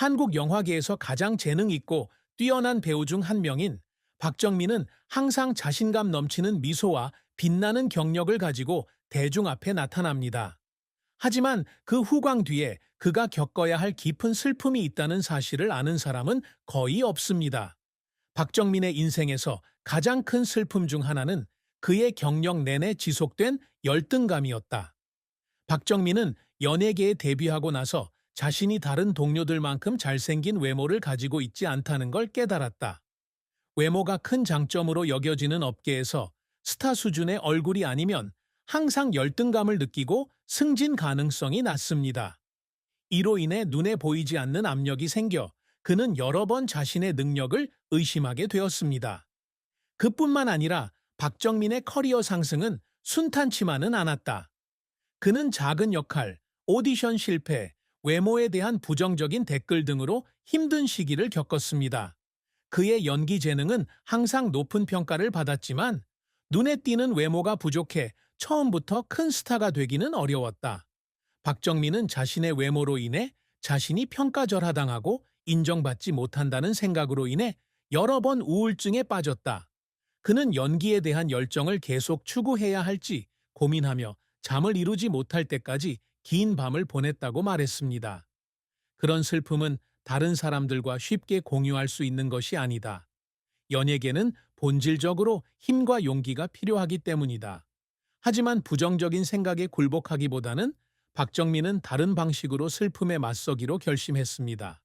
한국 영화계에서 가장 재능 있고 뛰어난 배우 중 한 명인 박정민은 항상 자신감 넘치는 미소와 빛나는 경력을 가지고 대중 앞에 나타납니다. 하지만 그 후광 뒤에 그가 겪어야 할 깊은 슬픔이 있다는 사실을 아는 사람은 거의 없습니다. 박정민의 인생에서 가장 큰 슬픔 중 하나는 그의 경력 내내 지속된 열등감이었다. 박정민은 연예계에 데뷔하고 나서 자신이 다른 동료들만큼 잘생긴 외모를 가지고 있지 않다는 걸 깨달았다. 외모가 큰 장점으로 여겨지는 업계에서 스타 수준의 얼굴이 아니면 항상 열등감을 느끼고 승진 가능성이 낮습니다. 이로 인해 눈에 보이지 않는 압력이 생겨 그는 여러 번 자신의 능력을 의심하게 되었습니다. 그뿐만 아니라 박정민의 커리어 상승은 순탄치만은 않았다. 그는 작은 역할, 오디션 실패, 외모에 대한 부정적인 댓글 등으로 힘든 시기를 겪었습니다. 그의 연기 재능은 항상 높은 평가를 받았지만 눈에 띄는 외모가 부족해 처음부터 큰 스타가 되기는 어려웠다. 박정민은 자신의 외모로 인해 자신이 평가절하당하고 인정받지 못한다는 생각으로 인해 여러 번 우울증에 빠졌다. 그는 연기에 대한 열정을 계속 추구해야 할지 고민하며 잠을 이루지 못할 때까지 긴 밤을 보냈다고 말했습니다. 그런 슬픔은 다른 사람들과 쉽게 공유할 수 있는 것이 아니다. 연예계는 본질적으로 힘과 용기가 필요하기 때문이다. 하지만 부정적인 생각에 굴복하기보다는 박정민은 다른 방식으로 슬픔에 맞서기로 결심했습니다.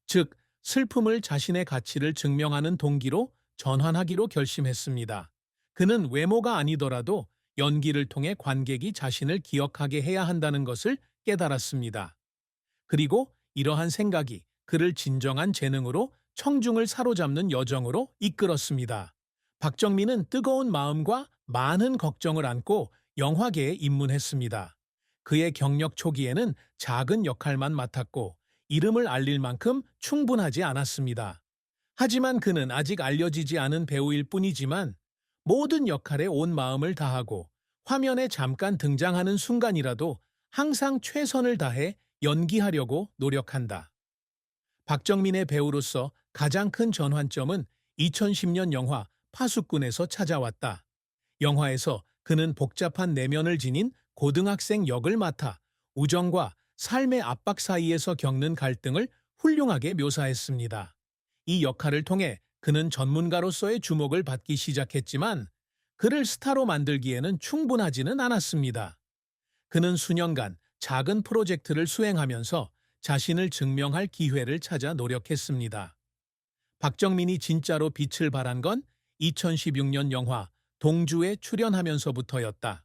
즉, 슬픔을 자신의 가치를 증명하는 동기로 전환하기로 결심했습니다. 그는 외모가 아니더라도 연기를 통해 관객이 자신을 기억하게 해야 한다는 것을 깨달았습니다. 그리고 이러한 생각이 그를 진정한 재능으로 청중을 사로잡는 여정으로 이끌었습니다. 박정민은 뜨거운 마음과 많은 걱정을 안고 영화계에 입문했습니다. 그의 경력 초기에는 작은 역할만 맡았고 이름을 알릴 만큼 충분하지 않았습니다. 하지만 그는 아직 알려지지 않은 배우일 뿐이지만 모든 역할에 온 마음을 다하고 화면에 잠깐 등장하는 순간이라도 항상 최선을 다해 연기하려고 노력한다. 박정민의 배우로서 가장 큰 전환점은 2010년 영화 파수꾼에서 찾아왔다. 영화에서 그는 복잡한 내면을 지닌 고등학생 역을 맡아 우정과 삶의 압박 사이에서 겪는 갈등을 훌륭하게 묘사했습니다. 이 역할을 통해 그는 전문가로서의 주목을 받기 시작했지만 그를 스타로 만들기에는 충분하지는 않았습니다. 그는 수년간 작은 프로젝트를 수행하면서 자신을 증명할 기회를 찾아 노력했습니다. 박정민이 진짜로 빛을 발한 건 2016년 영화 동주에 출연하면서부터였다.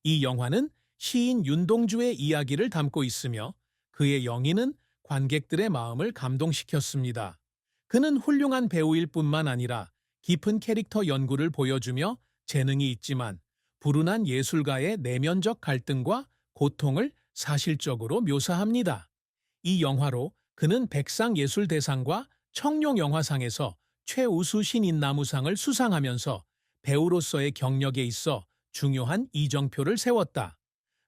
이 영화는 시인 윤동주의 이야기를 담고 있으며 그의 영희는 관객들의 마음을 감동시켰습니다. 그는 훌륭한 배우일 뿐만 아니라 깊은 캐릭터 연구를 보여주며 재능이 있지만 불운한 예술가의 내면적 갈등과 고통을 사실적으로 묘사합니다. 이 영화로 그는 백상예술대상과 청룡영화상에서 최우수 신인나무상을 수상하면서 배우로서의 경력에 있어 중요한 이정표를 세웠다.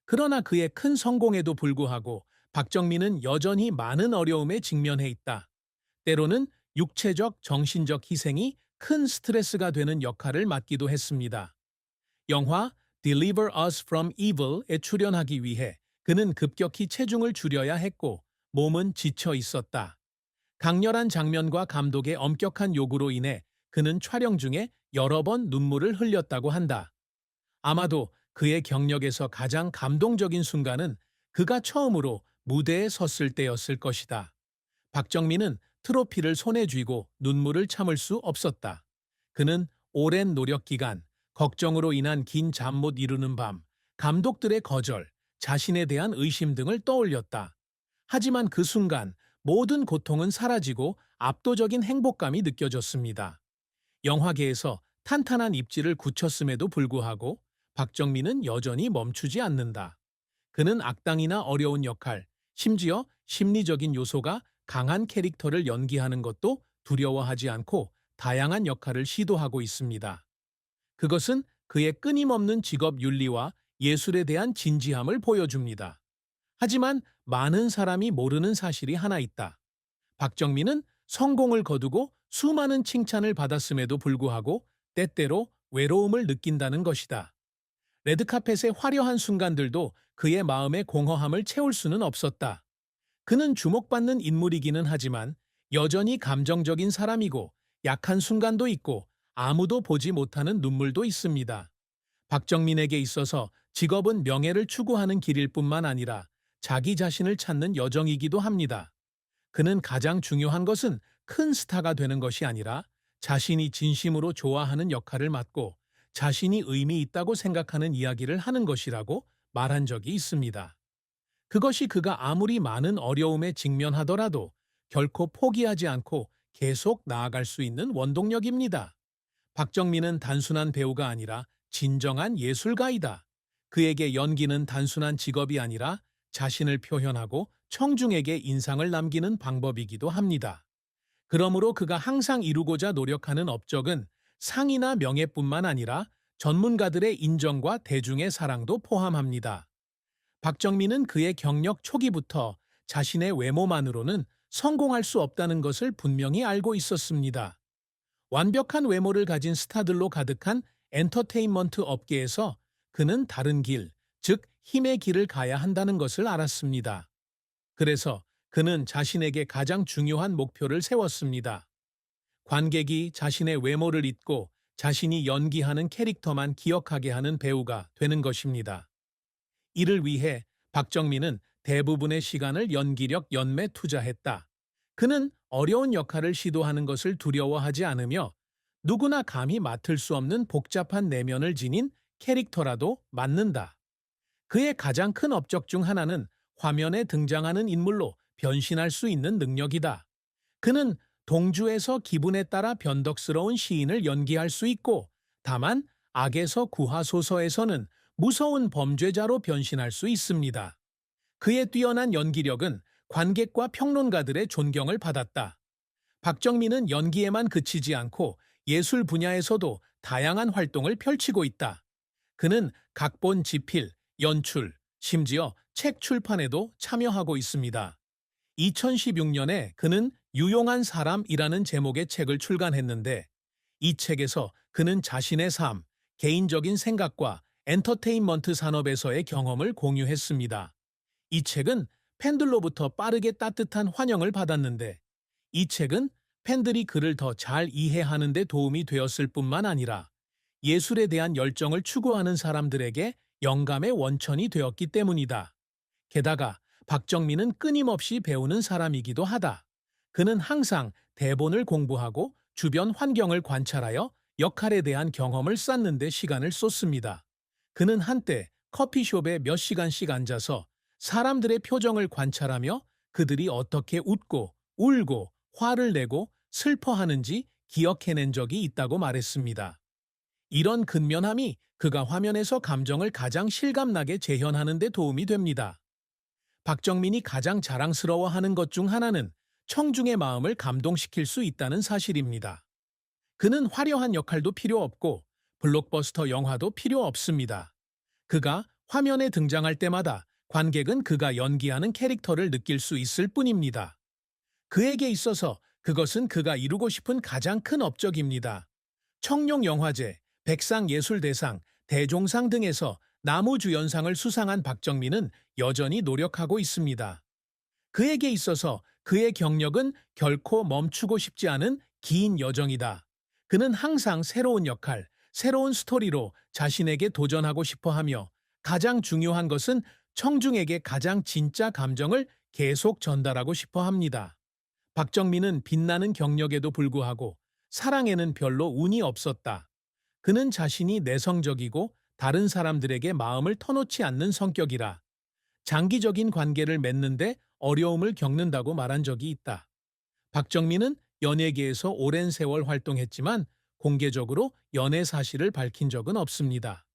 그러나 그의 큰 성공에도 불구하고 박정민은 여전히 많은 어려움에 직면해 있다. 때로는 육체적, 정신적 희생이 큰 스트레스가 되는 역할을 맡기도 했습니다. 영화 Deliver Us from Evil에 출연하기 위해 그는 급격히 체중을 줄여야 했고 몸은 지쳐 있었다. 강렬한 장면과 감독의 엄격한 요구로 인해 그는 촬영 중에 여러 번 눈물을 흘렸다고 한다. 아마도 그의 경력에서 가장 감동적인 순간은 그가 처음으로 무대에 섰을 때였을 것이다. 박정민은 트로피를 손에 쥐고 눈물을 참을 수 없었다. 그는 오랜 노력 기간, 걱정으로 인한 긴 잠 못 이루는 밤, 감독들의 거절, 자신에 대한 의심 등을 떠올렸다. 하지만 그 순간 모든 고통은 사라지고 압도적인 행복감이 느껴졌습니다. 영화계에서 탄탄한 입지를 굳혔음에도 불구하고 박정민은 여전히 멈추지 않는다. 그는 악당이나 어려운 역할, 심지어 심리적인 요소가 강한 캐릭터를 연기하는 것도 두려워하지 않고 다양한 역할을 시도하고 있습니다. 그것은 그의 끊임없는 직업 윤리와 예술에 대한 진지함을 보여줍니다. 하지만 많은 사람이 모르는 사실이 하나 있다. 박정민은 성공을 거두고 수많은 칭찬을 받았음에도 불구하고 때때로 외로움을 느낀다는 것이다. 레드카펫의 화려한 순간들도 그의 마음의 공허함을 채울 수는 없었다. 그는 주목받는 인물이기는 하지만 여전히 감정적인 사람이고 약한 순간도 있고 아무도 보지 못하는 눈물도 있습니다. 박정민에게 있어서 직업은 명예를 추구하는 길일 뿐만 아니라 자기 자신을 찾는 여정이기도 합니다. 그는 가장 중요한 것은 큰 스타가 되는 것이 아니라 자신이 진심으로 좋아하는 역할을 맡고 자신이 의미 있다고 생각하는 이야기를 하는 것이라고 말한 적이 있습니다. 그것이 그가 아무리 많은 어려움에 직면하더라도 결코 포기하지 않고 계속 나아갈 수 있는 원동력입니다. 박정민은 단순한 배우가 아니라 진정한 예술가이다. 그에게 연기는 단순한 직업이 아니라 자신을 표현하고 청중에게 인상을 남기는 방법이기도 합니다. 그러므로 그가 항상 이루고자 노력하는 업적은 상이나 명예뿐만 아니라 전문가들의 인정과 대중의 사랑도 포함합니다. 박정민은 그의 경력 초기부터 자신의 외모만으로는 성공할 수 없다는 것을 분명히 알고 있었습니다. 완벽한 외모를 가진 스타들로 가득한 엔터테인먼트 업계에서 그는 다른 길, 즉 힘의 길을 가야 한다는 것을 알았습니다. 그래서 그는 자신에게 가장 중요한 목표를 세웠습니다. 관객이 자신의 외모를 잊고 자신이 연기하는 캐릭터만 기억하게 하는 배우가 되는 것입니다. 이를 위해 박정민은 대부분의 시간을 연기력 연매에 투자했다. 그는 어려운 역할을 시도하는 것을 두려워하지 않으며 누구나 감히 맡을 수 없는 복잡한 내면을 지닌 캐릭터라도 맡는다. 그의 가장 큰 업적 중 하나는 화면에 등장하는 인물로 변신할 수 있는 능력이다. 그는 동주에서 기분에 따라 변덕스러운 시인을 연기할 수 있고, 다만 악에서 구하 소서에서는 무서운 범죄자로 변신할 수 있습니다. 그의 뛰어난 연기력은 관객과 평론가들의 존경을 받았다. 박정민은 연기에만 그치지 않고 예술 분야에서도 다양한 활동을 펼치고 있다. 그는 각본 집필, 연출, 심지어 책 출판에도 참여하고 있습니다. 2016년에 그는 유용한 사람이라는 제목의 책을 출간했는데 이 책에서 그는 자신의 삶, 개인적인 생각과 엔터테인먼트 산업에서의 경험을 공유했습니다. 이 책은 팬들로부터 빠르게 따뜻한 환영을 받았는데 이 책은 팬들이 그를 더 잘 이해하는 데 도움이 되었을 뿐만 아니라 예술에 대한 열정을 추구하는 사람들에게 영감의 원천이 되었기 때문이다. 게다가 박정민은 끊임없이 배우는 사람이기도 하다. 그는 항상 대본을 공부하고 주변 환경을 관찰하여 역할에 대한 경험을 쌓는 데 시간을 쏟습니다. 그는 한때 커피숍에 몇 시간씩 앉아서 사람들의 표정을 관찰하며 그들이 어떻게 웃고 울고 화를 내고 슬퍼하는지 기억해낸 적이 있다고 말했습니다. 이런 근면함이 그가 화면에서 감정을 가장 실감나게 재현하는 데 도움이 됩니다. 박정민이 가장 자랑스러워하는 것 중 하나는 청중의 마음을 감동시킬 수 있다는 사실입니다. 그는 화려한 역할도 필요 없고 블록버스터 영화도 필요 없습니다. 그가 화면에 등장할 때마다 관객은 그가 연기하는 캐릭터를 느낄 수 있을 뿐입니다. 그에게 있어서 그것은 그가 이루고 싶은 가장 큰 업적입니다. 청룡영화제, 백상예술대상, 대종상 등에서 나무주연상을 수상한 박정민은 여전히 노력하고 있습니다. 그에게 있어서 그의 경력은 결코 멈추고 싶지 않은 긴 여정이다. 그는 항상 새로운 역할, 새로운 스토리로 자신에게 도전하고 싶어 하며 가장 중요한 것은 청중에게 가장 진짜 감정을 계속 전달하고 싶어 합니다. 박정민은 빛나는 경력에도 불구하고 사랑에는 별로 운이 없었다. 그는 자신이 내성적이고 다른 사람들에게 마음을 터놓지 않는 성격이라 장기적인 관계를 맺는데 어려움을 겪는다고 말한 적이 있다. 박정민은 연예계에서 오랜 세월 활동했지만 공개적으로 연애 사실을 밝힌 적은 없습니다.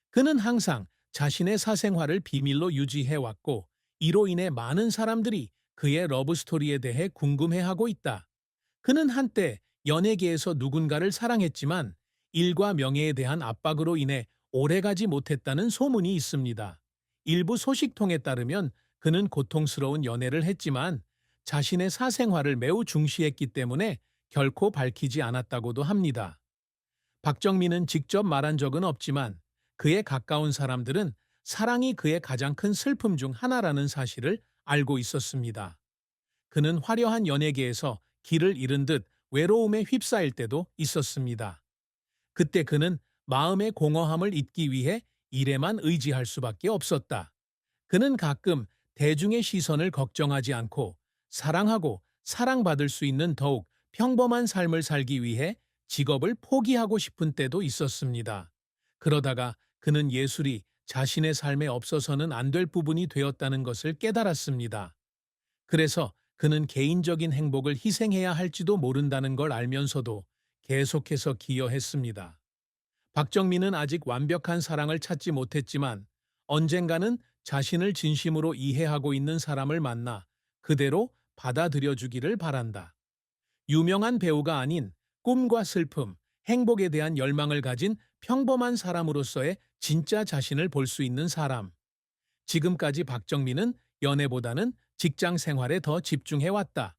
그는 항상 자신의 사생활을 비밀로 유지해왔고 이로 인해 많은 사람들이 그의 러브스토리에 대해 궁금해하고 있다. 그는 한때 연예계에서 누군가를 사랑했지만 일과 명예에 대한 압박으로 인해 오래가지 못했다는 소문이 있습니다. 일부 소식통에 따르면 그는 고통스러운 연애를 했지만 자신의 사생활을 매우 중시했기 때문에 결코 밝히지 않았다고도 합니다. 박정민은 직접 말한 적은 없지만 그의 가까운 사람들은 사랑이 그의 가장 큰 슬픔 중 하나라는 사실을 알고 있었습니다. 그는 화려한 연예계에서 길을 잃은 듯 외로움에 휩싸일 때도 있었습니다. 그때 그는 마음의 공허함을 잊기 위해 일에만 의지할 수밖에 없었다. 그는 가끔 대중의 시선을 걱정하지 않고 사랑하고 사랑받을 수 있는 더욱 평범한 삶을 살기 위해 직업을 포기하고 싶은 때도 있었습니다. 그러다가 그는 예술이 자신의 삶에 없어서는 안 될 부분이 되었다는 것을 깨달았습니다. 그래서 그는 개인적인 행복을 희생해야 할지도 모른다는 걸 알면서도 계속해서 기여했습니다. 박정민은 아직 완벽한 사랑을 찾지 못했지만 언젠가는 자신을 진심으로 이해하고 있는 사람을 만나 그대로 받아들여 주기를 바란다. 유명한 배우가 아닌 꿈과 슬픔, 행복에 대한 열망을 가진 평범한 사람으로서의 진짜 자신을 볼 수 있는 사람. 지금까지 박정민은 연애보다는 직장 생활에 더 집중해왔다.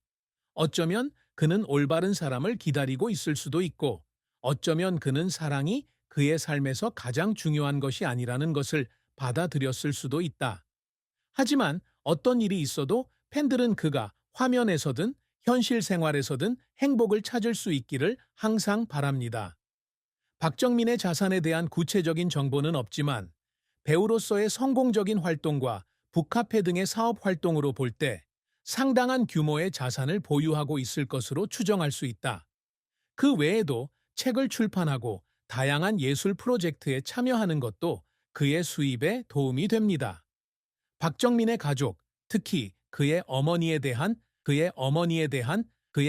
어쩌면 그는 올바른 사람을 기다리고 있을 수도 있고, 어쩌면 그는 사랑이 그의 삶에서 가장 중요한 것이 아니라는 것을 받아들였을 수도 있다. 하지만 어떤 일이 있어도 팬들은 그가 화면에서든 현실 생활에서든 행복을 찾을 수 있기를 항상 바랍니다. 박정민의 자산에 대한 구체적인 정보는 없지만 배우로서의 성공적인 활동과 북카페 등의 사업 활동으로 볼 때 상당한 규모의 자산을 보유하고 있을 것으로 추정할 수 있다. 그 외에도 책을 출판하고 다양한 예술 프로젝트에 참여하는 것도 그의 수입에 도움이 됩니다. 박정민의 가족, 특히 그의 어머니에 대한